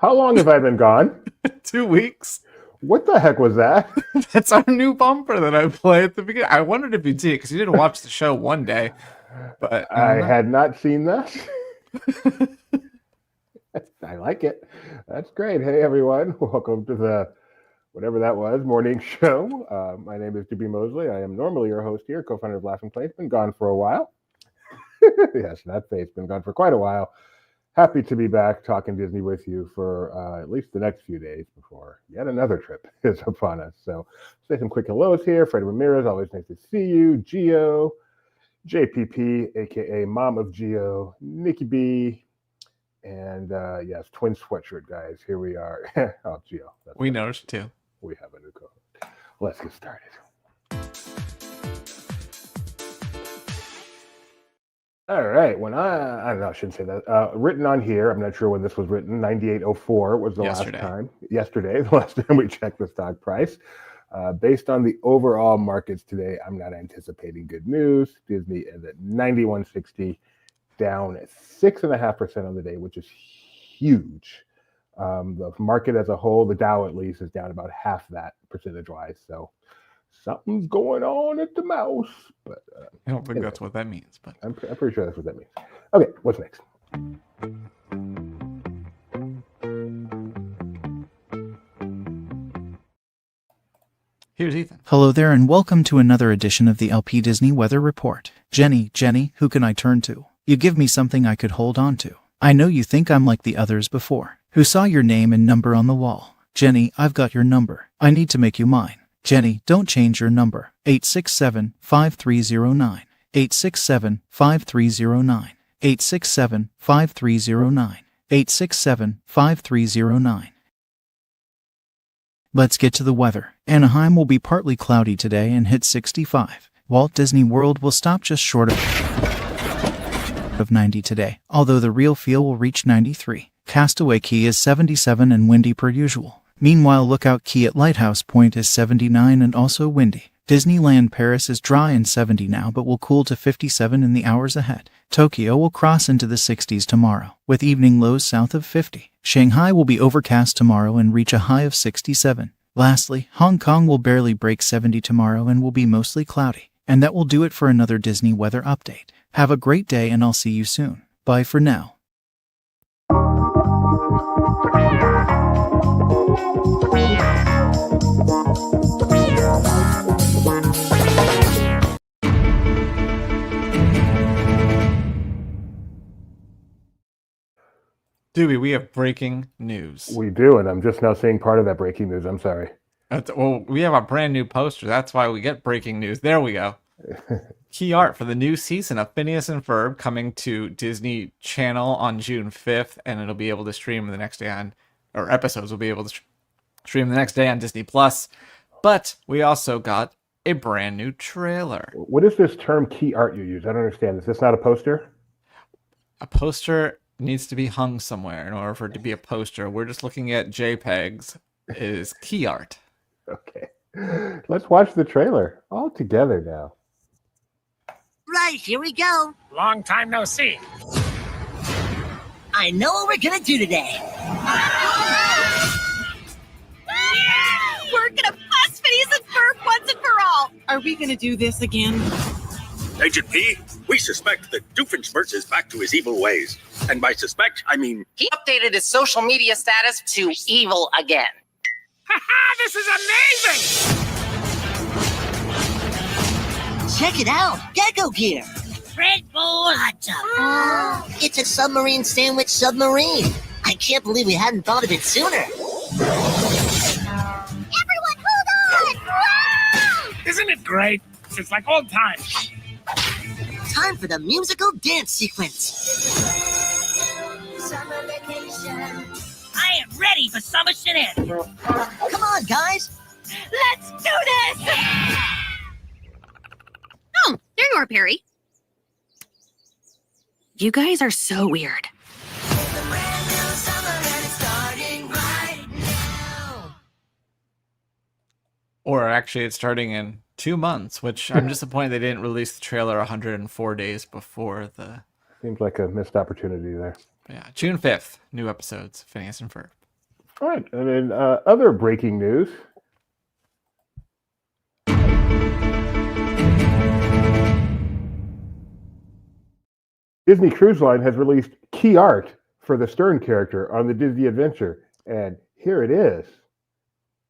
How long have I been gone? 2 weeks. What the heck was that? That's our new bumper that I play at the beginning. I wondered if you'd see it because you didn't watch the show one day. But I had not seen that. I like it. That's great. Hey, everyone. Welcome to the whatever that was morning show. My name is Jimmy Mosley. I am normally your host here, co-founder of Laughing Place. Been gone for a while. Yes, that face been gone for quite a while. Happy to be back talking Disney with you for at least the next few days before yet another trip is upon us. So say some quick hellos here. Fred Ramirez, always nice to see you. Gio, JPP, aka Mom of Gio, Nikki B, and yes, twin sweatshirt guys. Here we are. Oh, Gio. We noticed too. We have a new co-host. Let's get started. All right. When I don't know, I shouldn't say that. Written on here, I'm not sure when this was written. 9804 was the last time. Yesterday, the last time we checked the stock price. Based on the overall markets today, I'm not anticipating good news. Disney is at 91.60, down 6.5% on the day, which is huge. The market as a whole, the Dow at least, is down about half that percentage-wise. So something's going on at the mouse. But I don't think that's what that means. But I'm pretty sure that's what that means. Okay, what's next? Here's Ethan. Hello there and welcome to another edition of the LP Disney Weather Report. Jenny, who can I turn to? You give me something I could hold on to. I know you think I'm like the others before, who saw your name and number on the wall. Jenny, I've got your number. I need to make you mine. Jenny, don't change your number. 867-5309. 867-5309. 867-5309. 867-5309. Let's get to the weather. Anaheim will be partly cloudy today and hit 65. Walt Disney World will stop just short of 90 today, although the real feel will reach 93. Castaway Cay is 77 and windy per usual. Meanwhile, Lookout Cay at Lighthouse Point is 79 and also windy. Disneyland Paris is dry and 70 now but will cool to 57 in the hours ahead. Tokyo will cross into the 60s tomorrow, with evening lows south of 50. Shanghai will be overcast tomorrow and reach a high of 67. Lastly, Hong Kong will barely break 70 tomorrow and will be mostly cloudy. And that will do it for another Disney weather update. Have a great day and I'll see you soon. Bye for now. Doobie, we have breaking news. We do, and I'm just now seeing part of that breaking news. I'm sorry. Well, we have a brand new poster. That's why we get breaking news. There we go. Key art for the new season of Phineas and Ferb coming to Disney Channel on June 5th, and it'll be able to stream the next day on, or episodes will be able to stream the next day on Disney Plus. But we also got a brand new trailer. What is this term key art you use? I don't understand. Is this not a poster? A poster needs to be hung somewhere in order for it to be a poster. We're just looking at JPEGs. It is key art. Okay. Let's watch the trailer all together now. Right, here we go. Long time no see. I know what we're gonna do today. We're gonna bust Phineas and Ferb once and for all. Are we gonna do this again? Agent P, we suspect that Doofenshmirtz is back to his evil ways. And by suspect, I mean... He updated his social media status to evil again. Ha-ha! This is amazing! Check it out, Gecko Gear. Red Bull hot tub. It's a submarine sandwich submarine. I can't believe we hadn't thought of it sooner. Everyone hold on! Wow! Isn't it great? It's like old times. Time for the musical dance sequence. Summer vacation. I am ready for summer shenanigans. Come on, guys. Let's do this! Oh, there you are, Perry. You guys are so weird. Or actually, it's starting in 2 months, which I'm disappointed they didn't release the trailer 104 days before the... Seems like a missed opportunity there. Yeah, June 5th, new episodes, Phineas and Ferb. All right, and then other breaking news. Disney Cruise Line has released key art for the Stern character on the Disney Adventure, and here it is.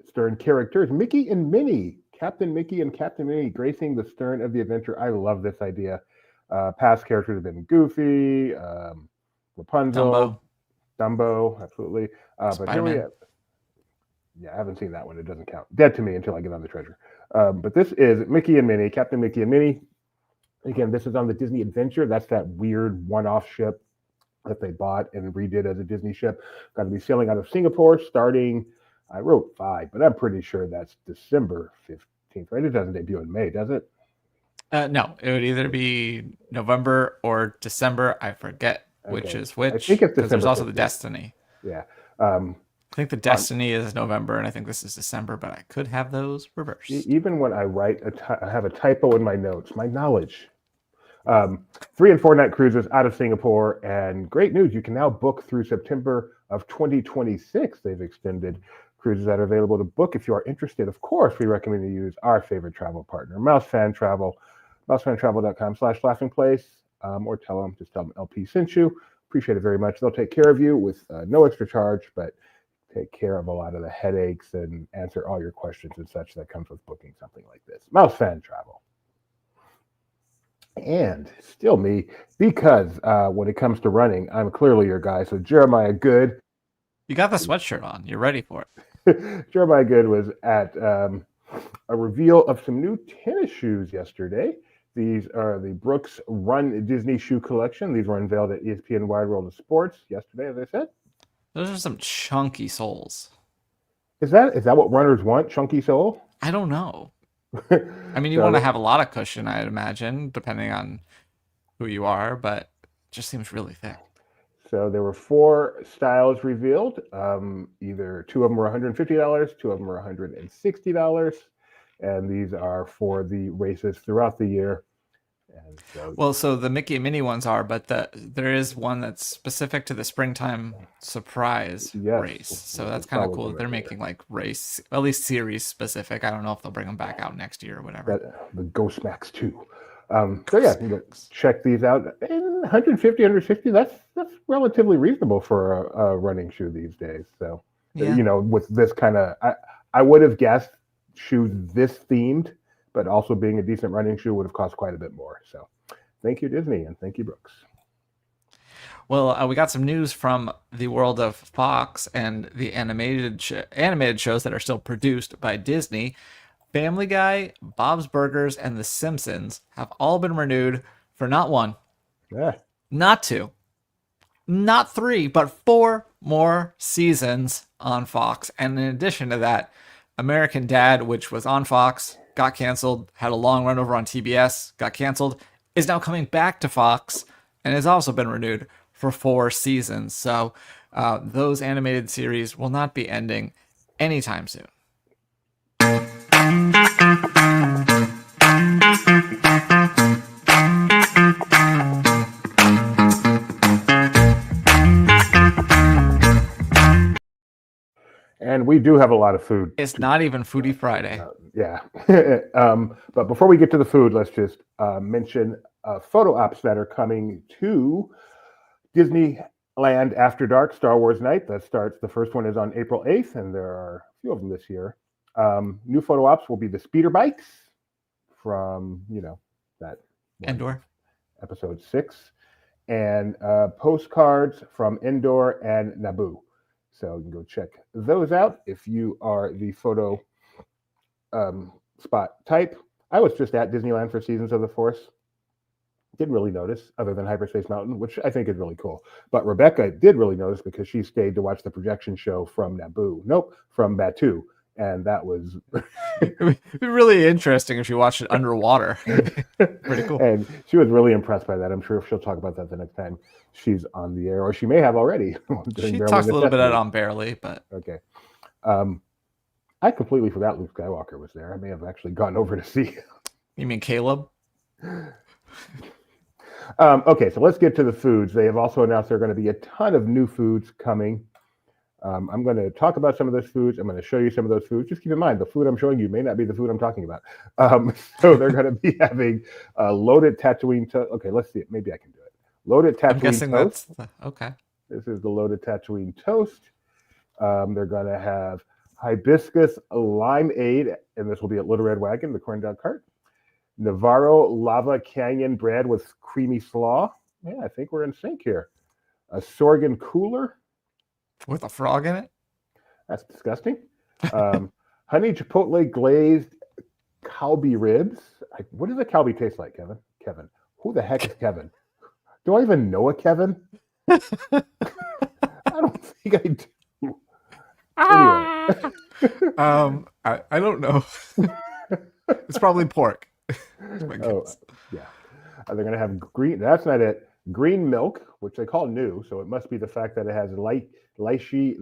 Stern characters Mickey and Minnie, Captain Mickey and Captain Minnie gracing the stern of the adventure. I love this idea. Past characters have been Goofy, Rapunzel, Dumbo, absolutely. But here we have. Yeah, I haven't seen that one. It doesn't count. Dead to me until I get on the treasure. But this is Mickey and Minnie, Captain Mickey and Minnie. Again, this is on the Disney Adventure. That's that weird one-off ship that they bought and redid as a Disney ship. Got to be sailing out of Singapore starting. I wrote 5, but I'm pretty sure that's December 15th, right? It doesn't debut in May, does it? No, it would either be November or December. I forget which is which. I think it's December. There's also the Destiny. Yeah. I think the Destiny is November, and I think this is December, but I could have those reversed. Even when I write, I have a typo in my notes. My knowledge. 3 and 4 night cruises out of Singapore, and great news, you can now book through September of 2026. They've extended cruises that are available to book. If you are interested, of course, we recommend you use our favorite travel partner, Mouse Fan Travel, mousefantravel.com/laughingplace, or just tell them LP sent you. Appreciate it very much. They'll take care of you with no extra charge, but take care of a lot of the headaches and answer all your questions and such that comes with booking something like this. Mouse Fan Travel. And still me, because when it comes to running, I'm clearly your guy. So Jeremiah Good. You got the sweatshirt on. You're ready for it. Jeremiah Good was at a reveal of some new tennis shoes yesterday. These are the Brooks Run Disney shoe collection. These were unveiled at ESPN Wide World of Sports yesterday, as I said. Those are some chunky soles. Is that what runners want? Chunky sole? I don't know. I mean, you want to have a lot of cushion, I'd imagine, depending on who you are, but it just seems really thick. So there were 4 styles revealed. Either 2 of them were $150, 2 of them were $160, and these are for the races throughout the year. And so the Mickey and Minnie ones are, but there is one that's specific to the springtime surprise race. So that's kind of cool that they're making like race, at least series specific. I don't know if they'll bring them back out next year or whatever. The Ghost Max 2. So yeah, check these out. And 150, 160, that's relatively reasonable for a running shoe these days. So, with this kind of, I would have guessed shoes this themed, but also being a decent running shoe would have cost quite a bit more. So thank you, Disney, and thank you, Brooks. Well, we got some news from the world of Fox and the animated shows that are still produced by Disney. Family Guy, Bob's Burgers, and The Simpsons have all been renewed for not 1, not 2, not 3, but 4 more seasons on Fox. And in addition to that, American Dad, which was on Fox, got canceled, had a long run over on TBS, got canceled, is now coming back to Fox, and has also been renewed for 4 seasons. So those animated series will not be ending anytime soon. And we do have a lot of food. It's not even Foodie Friday. Yeah. But before we get to the food, let's just mention photo ops that are coming to Disneyland After Dark Star Wars Night. That starts, the first one is on April 8th, and there are a few of them this year. New photo ops will be the speeder bikes from, that Andor. Episode 6. And postcards from Andor and Naboo. So you can go check those out if you are the photo spot type. I was just at Disneyland for Seasons of the Force. Didn't really notice, other than Hyperspace Mountain, which I think is really cool. But Rebecca did really notice because she stayed to watch the projection show from Naboo. Nope, from Batuu. And that was It'd be really interesting if you watched it underwater. Pretty cool. And she was really impressed by that. I'm sure she'll talk about that the next time she's on the air, or she may have already. She talks a little bit on Barely, but okay. I completely forgot Luke Skywalker was there. I may have actually gone over to see him. You mean Caleb? Okay, so let's get to the foods. They have also announced there are going to be a ton of new foods coming. I'm going to talk about some of those foods. I'm going to show you some of those foods. Just keep in mind, the food I'm showing you may not be the food I'm talking about. So they're going to be having loaded Tatooine toast. Okay, let's see it. Maybe I can do it. Loaded I'm Tatooine guessing toast. okay. This is the loaded Tatooine toast. They're going to have hibiscus limeade, and this will be at Little Red Wagon, the corn dog cart. Navarro lava canyon bread with creamy slaw. Yeah, I think we're in sync here. A Sorghum cooler. With a frog in it? That's disgusting. Honey chipotle glazed Calbee ribs. What does a Calbee taste like, Kevin? Kevin. Who the heck is Kevin? Do I even know a Kevin? I don't think I do. Anyway. I don't know. It's probably pork. Oh, yeah. They're going to have green. That's not it. Green milk, which they call new, so it must be the fact that it has lychee.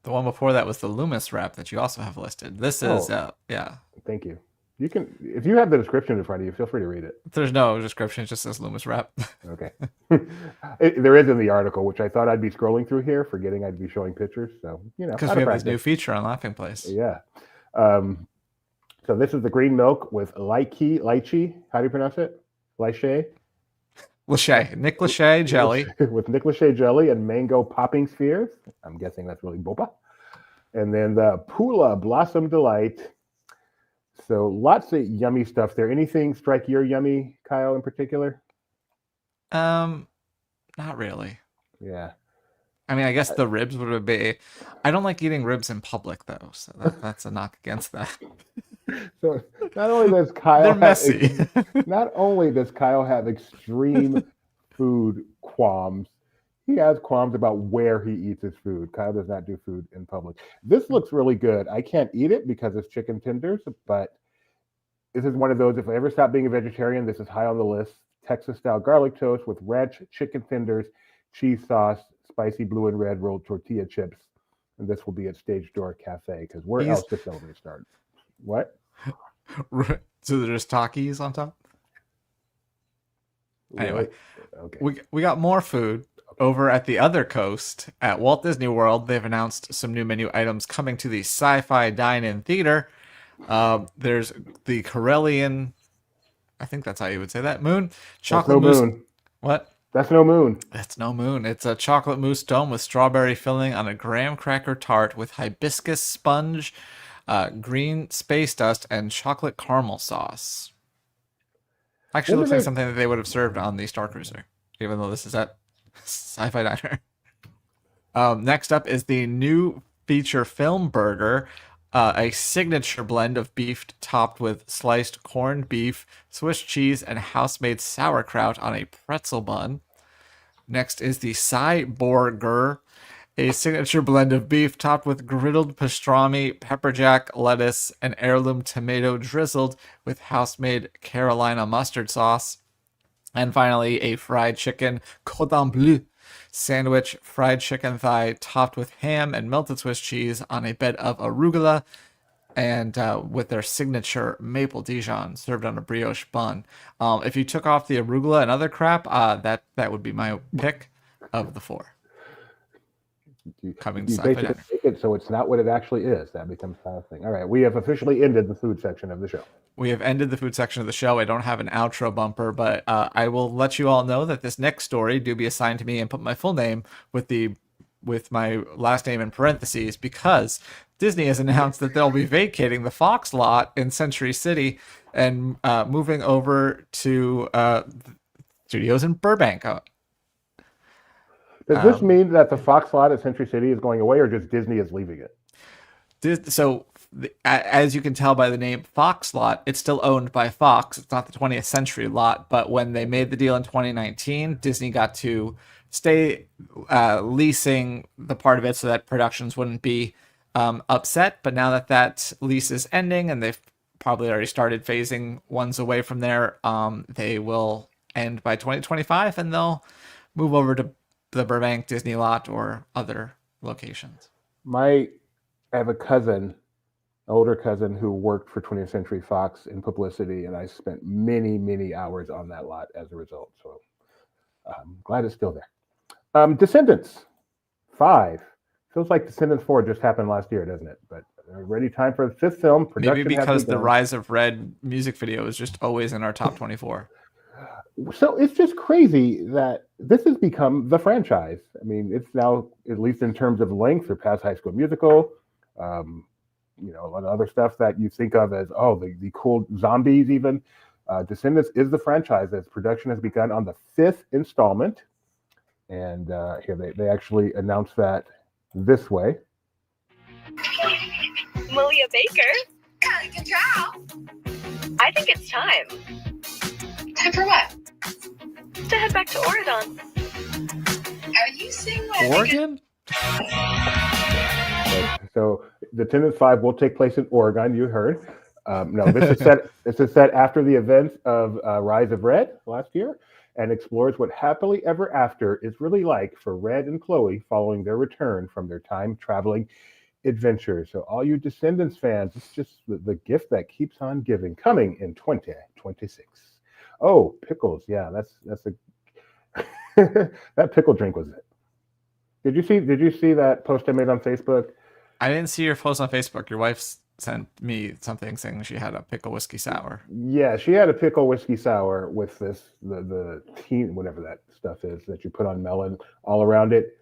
The one before that was the Loomis wrap that you also have listed. This is, yeah. Thank you. You can, if you have the description in front of you, feel free to read it. There's no description; it just says Loomis wrap. Okay. There is in the article, which I thought I'd be scrolling through here, forgetting I'd be showing pictures. So because we have this new feature on Laughing Place. Yeah. So this is the green milk with lychee. How do you pronounce it? Lychee. Nick Lachey jelly. With Nick Lachey jelly and mango popping spheres. I'm guessing that's really boba. And then the Pula Blossom Delight. So lots of yummy stuff there. Anything strike your yummy, Kyle, in particular? Not really. Yeah. I mean, I guess the ribs would be. I don't like eating ribs in public, though, so that's a knock against that. So not only does Kyle They're messy. Not only does Kyle have extreme food qualms, he has qualms about where he eats his food. Kyle does not do food in public. This looks really good. I can't eat it because it's chicken tenders, but this is one of those, if I ever stop being a vegetarian, this is high on the list. Texas-style garlic toast with ranch chicken tenders, cheese sauce, spicy blue and red rolled tortilla chips. And this will be at Stage Door Cafe, because where else does celebrity start? What? So there's Takis on top? Anyway, okay. We got more food over at the other coast at Walt Disney World. They've announced some new menu items coming to the Sci-Fi Dine-In Theater. There's the Corellian, I think that's how you would say that, moon. Chocolate mousse. Moon. What? That's no moon. That's no moon. It's a chocolate mousse dome with strawberry filling on a graham cracker tart with hibiscus sponge, green space dust, and chocolate caramel sauce. Actually, looks like something that they would have served on the Star Cruiser, even though this is at Sci-Fi Diner. Next up is the new feature film burger, a signature blend of beef topped with sliced corned beef, Swiss cheese, and house-made sauerkraut on a pretzel bun. Next is the Cyborger, a signature blend of beef topped with griddled pastrami, pepper jack, lettuce, and heirloom tomato drizzled with house-made Carolina mustard sauce. And finally, a fried chicken cordon bleu sandwich, fried chicken thigh topped with ham and melted Swiss cheese on a bed of arugula, and with their signature maple Dijon served on a brioche bun. If you took off the arugula and other crap, that would be my pick of the four. Coming you basically make it so it's not what it actually is. That becomes kind of thing. All right, we have officially ended the food section of the show. We have ended the food section of the show. I don't have an outro bumper, but I will let you all know that this next story do be assigned to me and put my full name with my last name in parentheses, because Disney has announced that they'll be vacating the Fox lot in Century City and moving over to studios in Burbank. Does this mean that the Fox lot at Century City is going away, or just Disney is leaving it? So, as you can tell by the name Fox lot, it's still owned by Fox. It's not the 20th Century lot, but when they made the deal in 2019, Disney got to stay leasing the part of it so that productions wouldn't be upset. But now that lease is ending, and they've probably already started phasing ones away from there, they will end by 2025, and they'll move over to the Burbank Disney lot or other locations. I have a cousin, older cousin, who worked for 20th Century Fox in publicity, and I spent many, many hours on that lot as a result. So I'm glad it's still there. Descendants 5 Feels like Descendants 4 just happened last year, doesn't it? But already time for the fifth film. Maybe because the Rise of Red music video is just always in our top 24. So it's just crazy that this has become the franchise. I mean, it's now, at least in terms of length, surpassed High School Musical. You know, a lot of other stuff that you think of as, the cool zombies even. Descendants is the franchise as production has begun on the 5th installment. And here they actually announced that this way. Malia Baker. Good job. I think it's time. Time for what? To head back to Oregon. Are you seeing what Oregon? So Descendants 5 will take place in Oregon, you heard. No, this is set after the events of Rise of Red last year and explores what happily ever after is really like for Red and Chloe following their return from their time-traveling adventures. So all you Descendants fans, it's just the gift that keeps on giving, coming in 2026. Oh, pickles. Yeah, that's a that pickle drink was it. Did you see that post I made on Facebook? I didn't see your post on Facebook. Your wife sent me something saying she had a pickle whiskey sour. Yeah, she had a pickle whiskey sour with the tea, whatever that stuff is that you put on melon all around it.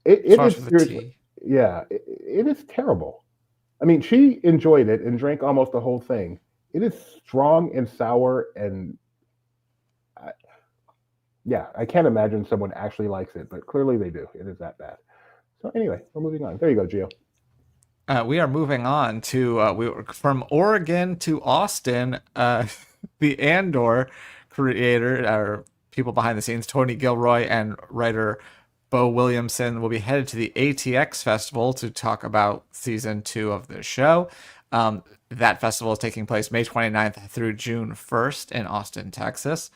It is seriously, yeah, it is terrible. I mean, she enjoyed it and drank almost the whole thing. It is strong and sour, and I can't imagine someone actually likes it, but clearly they do. It is that bad. So anyway, we're moving on. There you go, Gio. We are moving on to from Oregon to Austin. The Andor creator, or people behind the scenes, Tony Gilroy and writer Bo Williamson, will be headed to the ATX Festival to talk about season 2 of the show. That festival is taking place May 29th through June 1st in Austin, Texas.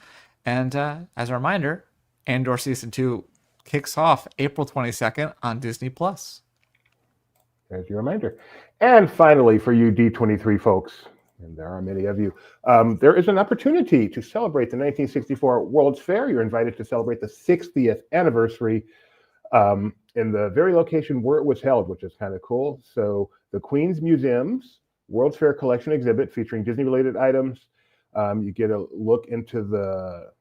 And as a reminder, Andor season 2 kicks off April 22nd on Disney+. There's your reminder. And finally, for you D23 folks, and there are many of you, there is an opportunity to celebrate the 1964 World's Fair. You're invited to celebrate the 60th anniversary in the very location where it was held, which is kind of cool. So the Queen's Museum's World's Fair collection exhibit featuring Disney-related items. You get a look into their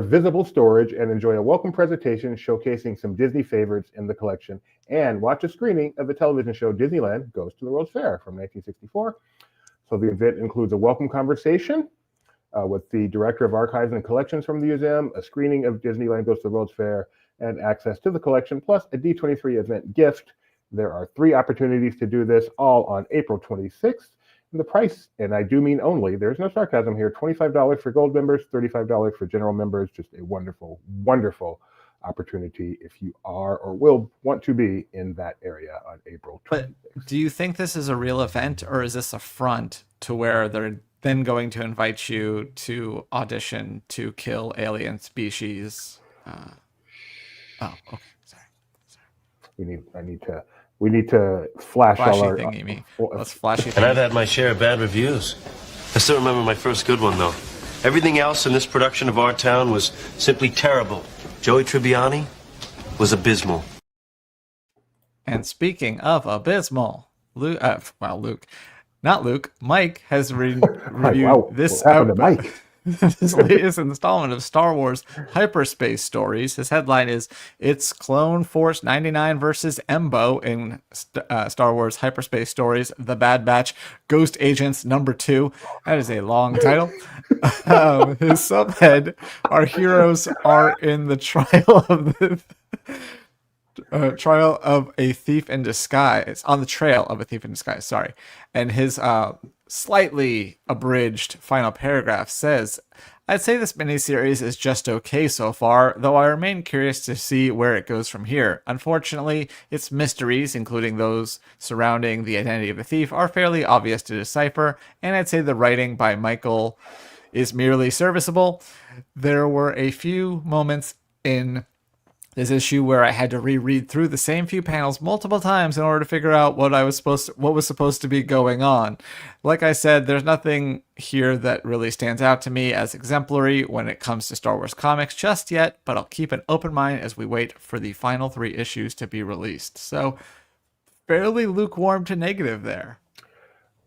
visible storage and enjoy a welcome presentation showcasing some Disney favorites in the collection, and watch a screening of the television show Disneyland Goes to the World's Fair from 1964. So the event includes a welcome conversation with the Director of Archives and Collections from the museum, a screening of Disneyland Goes to the World's Fair, and access to the collection, plus a D23 event gift. There are 3 opportunities to do this, all on April 26th. And the price, and I do mean only, there's no sarcasm here, $25 for gold members, $35 for general members. Just a wonderful, wonderful opportunity if you are or will want to be in that area on April 26th. But do you think this is a real event, or is this a front to where they're then going to invite you to audition to kill alien species? Oh, okay, sorry. We need to flash flashy all our thing, Amy. Let's flashy And thing. I've had my share of bad reviews. I still remember my first good one, though. Everything else in this production of Our Town was simply terrible. Joey Tribbiani was abysmal. And speaking of abysmal, Mike has reviewed this. What happened to Mike? This latest installment of Star Wars Hyperspace Stories. His headline is "It's Clone Force 99 versus Embo in Star Wars Hyperspace Stories: The Bad Batch Ghost Agents #2." That is a long title. His subhead: "Our heroes are in the trial of the trial of a thief in disguise." On the trail of a thief in disguise. Sorry, and his slightly abridged final paragraph says, "I'd say this miniseries is just okay so far, though I remain curious to see where it goes from here. Unfortunately, its mysteries, including those surrounding the identity of the thief, are fairly obvious to decipher, and I'd say the writing by Michael is merely serviceable. There were a few moments in this issue where I had to reread through the same few panels multiple times in order to figure out what was supposed to be going on. Like I said, there's nothing here that really stands out to me as exemplary when it comes to Star Wars comics just yet, but I'll keep an open mind as we wait for the final 3 issues to be released. So, fairly lukewarm to negative there.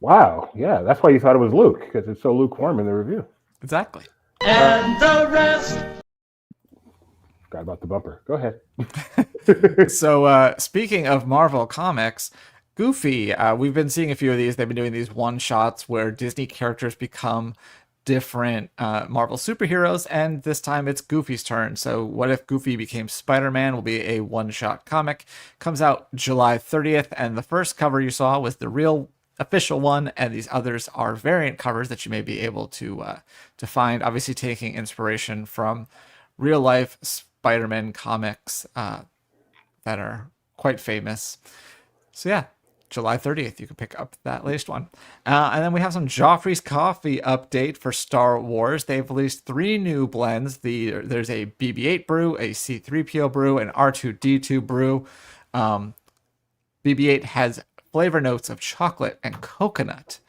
Wow, yeah, that's why you thought it was Luke, because it's so lukewarm in the review. Exactly. And the rest. Forgot about the bumper. Go ahead. So, speaking of Marvel Comics, Goofy, we've been seeing a few of these. They've been doing these one-shots where Disney characters become different Marvel superheroes, and this time it's Goofy's turn. So What If Goofy Became Spider-Man will be a one-shot comic. Comes out July 30th, and the first cover you saw was the real official one, and these others are variant covers that you may be able to find, obviously taking inspiration from real-life Spider-Man comics that are quite famous. So yeah, July 30th, you can pick up that latest one. And then we have some Joffrey's Coffee update for Star Wars. They've released 3 new blends. There's a BB-8 brew, a C-3PO brew, an R2-D2 brew. BB-8 has flavor notes of chocolate and coconut.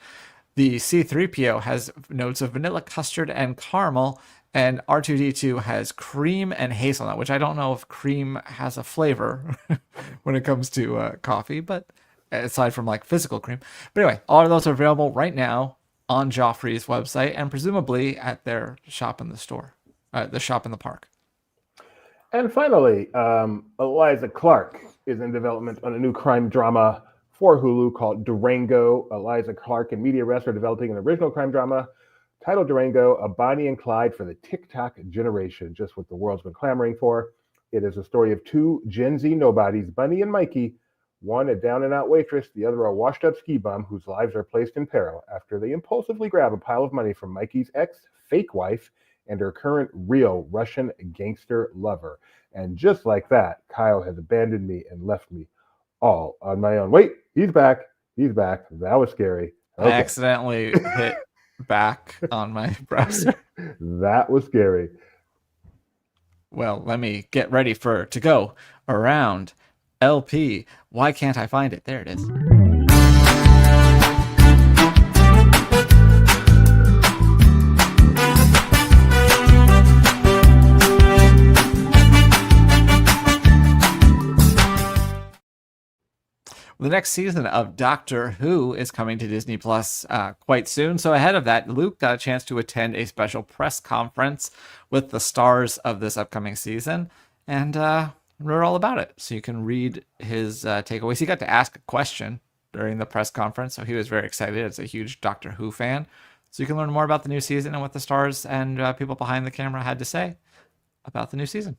The C-3PO has notes of vanilla custard and caramel, and R2-D2 has cream and hazelnut, which I don't know if cream has a flavor when it comes to coffee, but aside from like physical cream. But anyway, all of those are available right now on Joffrey's website and presumably at their shop in the store, the shop in the park. And finally, Eliza Clark is in development on a new crime drama for Hulu called Durango. Eliza Clark and Media Rest are developing an original crime drama titled Durango, a Bonnie and Clyde for the TikTok generation, just what the world's been clamoring for. It is a story of 2 Gen Z nobodies, Bunny and Mikey, one a down-and-out waitress, the other a washed-up ski bum whose lives are placed in peril after they impulsively grab a pile of money from Mikey's ex-fake wife and her current real Russian gangster lover. And just like that, Kyle has abandoned me and left me all on my own. Wait, he's back. He's back. That was scary. Okay. I accidentally hit back on my browser. That was scary. Well, let me get ready to go around LP. Why can't I find it? There it is. The next season of Doctor Who is coming to Disney Plus quite soon. So ahead of that, Luke got a chance to attend a special press conference with the stars of this upcoming season and wrote all about it. So you can read his takeaways. He got to ask a question during the press conference, so he was very excited as a huge Doctor Who fan. So you can learn more about the new season and what the stars and people behind the camera had to say about the new season.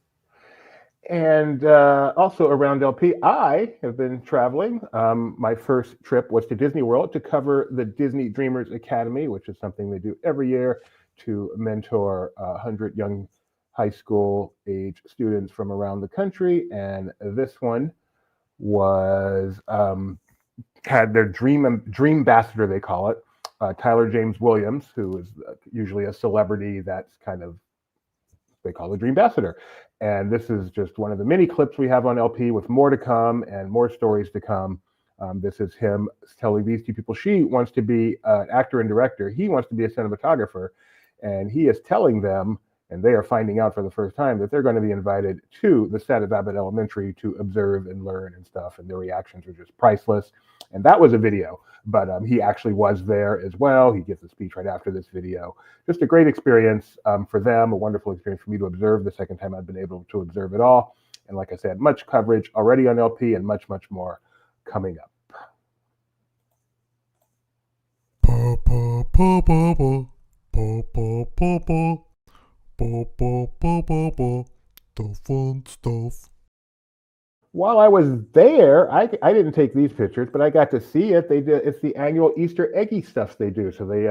And also around LP, I have been traveling. My first trip was to Disney World to cover the Disney Dreamers Academy, which is something they do every year to mentor 100 young high school age students from around the country. And this one was had their dream ambassador, they call it, Tyler James Williams, who is usually a celebrity that's kind of, they call the Dream Ambassador. And this is just one of the many clips we have on LP with more to come and more stories to come. This is him telling these 2 people she wants to be an actor and director. He wants to be a cinematographer. And he is telling them, and they are finding out for the first time, that they're going to be invited to the set of Abbott Elementary to observe and learn and stuff. And their reactions are just priceless. And that was a video, but he actually was there as well. He gives a speech right after this video. Just a great experience for them, a wonderful experience for me to observe, the second time I've been able to observe it all. And like I said, much coverage already on LP and much, much more coming up. The fun stuff. While I was there, I didn't take these pictures, but I got to see it. It's the annual Easter eggy stuff they do. So they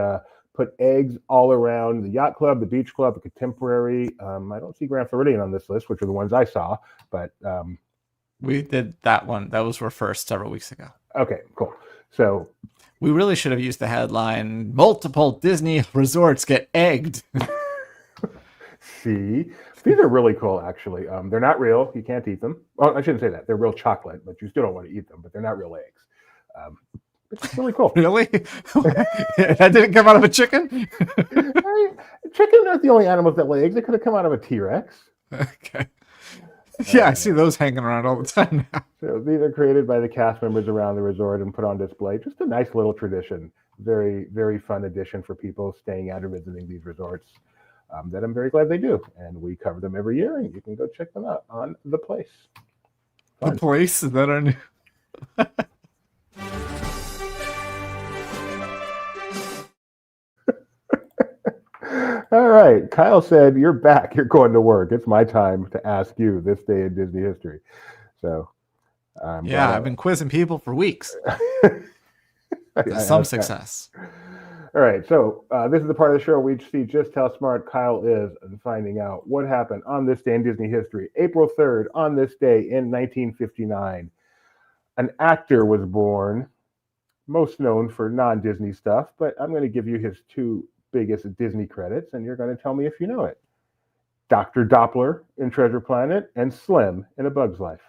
put eggs all around the yacht club, the beach club, the Contemporary. I don't see Grand Floridian on this list, which are the ones I saw, but we did that one. That was first several weeks ago. Okay, cool. So we really should have used the headline, multiple Disney resorts get egged. See, These are really cool, actually. They're not real. You can't eat them. Well, I shouldn't say that. They're real chocolate, but you still don't want to eat them. But they're not real eggs. It's really cool. Really? That didn't come out of a chicken? Chickens aren't the only animals that lay eggs. They could have come out of a T-Rex. Okay. Yeah, I see those hanging around all the time now. So these are created by the cast members around the resort and put on display. Just a nice little tradition. Very, very fun addition for people staying out or visiting these resorts that I'm very glad they do. And we cover them every year, and you can go check them out on The Place. Fun. The Place? Is that our new... All right. Kyle said, you're back. You're going to work. It's my time to ask you this day in Disney history. So, yeah, I've been quizzing people for weeks. Some success. All right. So this is the part of the show where we see just how smart Kyle is in finding out what happened on this day in Disney history. April 3rd, on this day in 1959, an actor was born, most known for non-Disney stuff, but I'm going to give you his two biggest Disney credits, and you're going to tell me if you know it. Dr. Doppler in Treasure Planet and Slim in A Bug's Life.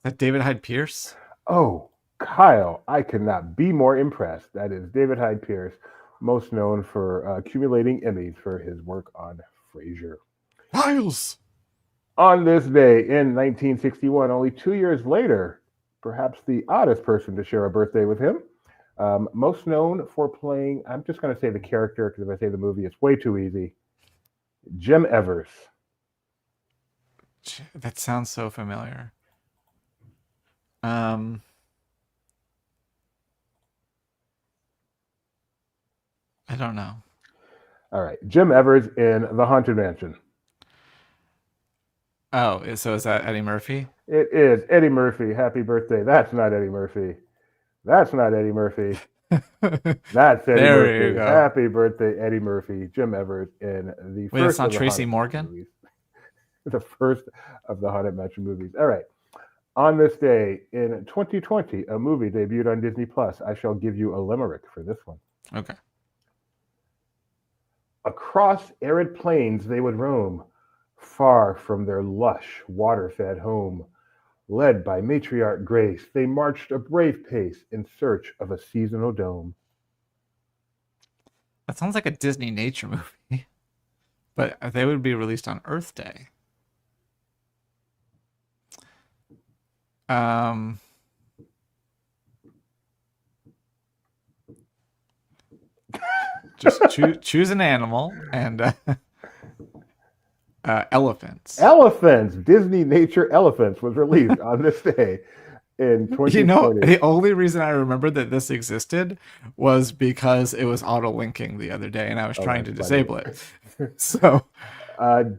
That David Hyde Pierce? Oh, Kyle, I could not be more impressed. That is David Hyde Pierce, most known for accumulating Emmys for his work on Frasier. Miles! On this day in 1961, only 2 years later, perhaps the oddest person to share a birthday with him, most known for playing, I'm just going to say the character, because if I say the movie, it's way too easy. Jim Evers. That sounds so familiar. I don't know. All right. Jim Evers in The Haunted Mansion. Oh, so is that Eddie Murphy? It is Eddie Murphy. Happy birthday. That's not Eddie Murphy. That's not Eddie Murphy. That's Eddie there Murphy. You go. Happy birthday, Eddie Murphy. Jim Evers in the Wait, first it's not of the Tracy Haunted Morgan? movies. The first of the Haunted Mansion movies. All right. On this day in 2020, a movie debuted on Disney Plus. I shall give you a limerick for this one. Okay. Across arid plains they would roam, far from their lush, water-fed home. Led by matriarch Grace, they marched a brave pace in search of a seasonal dome. That sounds like a Disney nature movie, but they would be released on Earth Day. Just choose an animal and elephants. Elephants. Disney Nature Elephants was released on this day in 2020. You know, the only reason I remembered that this existed was because it was auto-linking the other day, and I was trying to disable it. So,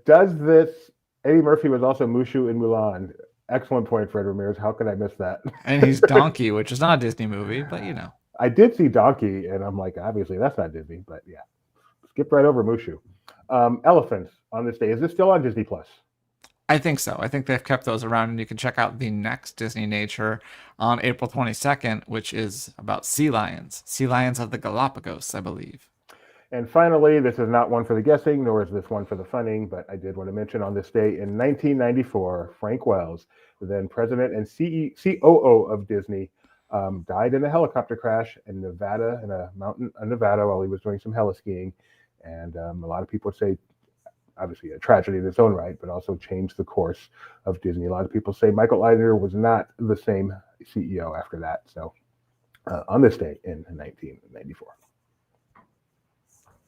does this? Eddie Murphy was also Mushu in Mulan. Excellent point, Fred Ramirez. How could I miss that? And he's Donkey, which is not a Disney movie, but you know. I did see Donkey, and I'm like, obviously that's not Disney, but yeah. Skip right over Mushu. Elephants on this day. Is this still on Disney Plus? I think so. I think they've kept those around, and you can check out the next Disney Nature on April 22nd, which is about sea lions of the Galapagos, I believe. And finally, this is not one for the guessing, nor is this one for the funning, but I did want to mention on this day in 1994, Frank Wells, the then president and COO of Disney, died in a helicopter crash in Nevada, in a mountain in Nevada, while he was doing some heli-skiing. And a lot of people say, obviously, a tragedy in its own right, but also changed the course of Disney. A lot of people say Michael Eisner was not the same CEO after that. So on this day in 1994.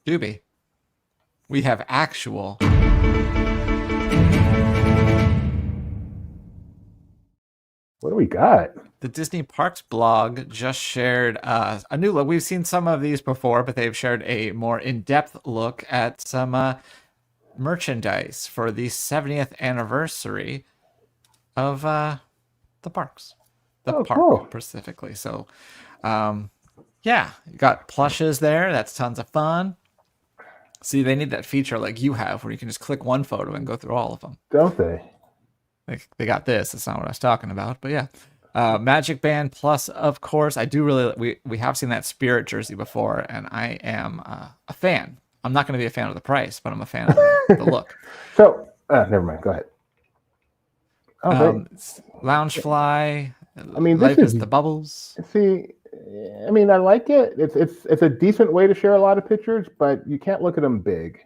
Doobie, we have actual. What do we got? The Disney Parks blog just shared a new look. We've seen some of these before, but they've shared a more in-depth look at some merchandise for the 70th anniversary of the parks. The park, cool. specifically. So, yeah, you got plushes there. That's tons of fun. See, they need that feature like you have where you can just click one photo and go through all of them. Don't they? They got this. That's not what I was talking about, but yeah. Magic Band Plus, of course. I do really, we have seen that Spirit jersey before, and I am a fan I'm not going to be a fan of the price, but I'm a fan of the look. So, never mind. Go ahead. Oh, Loungefly. I mean, Life is the bubbles. See, I mean, I like it. It's a decent way to share a lot of pictures, but you can't look at them big.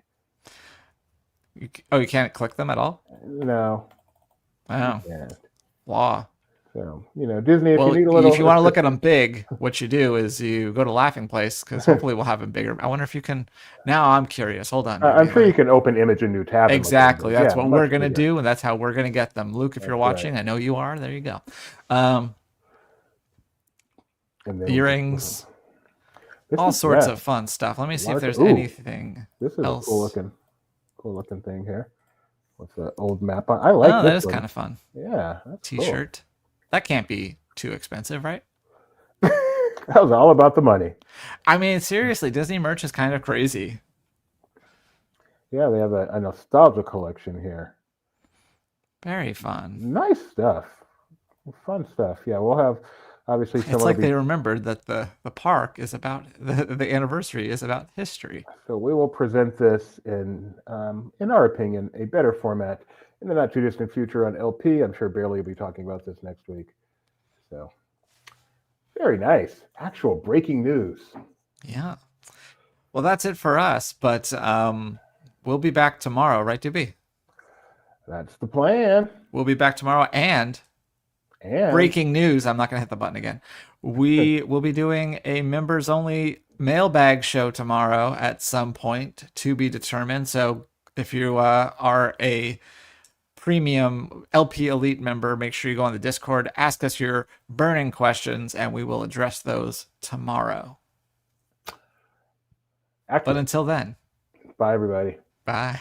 You can't click them at all? No. Wow. Yeah. Wow. So, Disney, if well, you need a little... if you want to look at them big, what you do is you go to Laughing Place, because hopefully we'll have them bigger. I wonder if you can... Now I'm curious. Hold on. I'm sure you can open image a new tab. Exactly. That's what we're going to do, and that's how we're going to get them. Luke, if you're watching, I know you are. There you go. Earrings. All sorts of fun stuff. Let me see if there's anything This is else. a cool looking thing here. With the old map on. I like this. That is one. kind of fun. Yeah. T-shirt. Cool. That can't be too expensive, right? That was all about the money. I mean, seriously, Disney merch is kind of crazy. Yeah, they have a nostalgia collection here. Very fun. Nice stuff. Fun stuff. Yeah, we'll have obviously. It's like they remembered that the park is about the anniversary is about history. So we will present this in our opinion, a better format in the not too distant future on LP. I'm sure Barely will be talking about this next week. So very nice. Actual breaking news. Yeah. Well, that's it for us, but we'll be back tomorrow, right, Doobie? That's the plan. We'll be back tomorrow, and breaking news. I'm not going to hit the button again. We will be doing a members only mailbag show tomorrow at some point, to be determined. So if you are a premium LP Elite member, make sure you go on the Discord, ask us your burning questions, and we will address those tomorrow. But until then, bye everybody. Bye.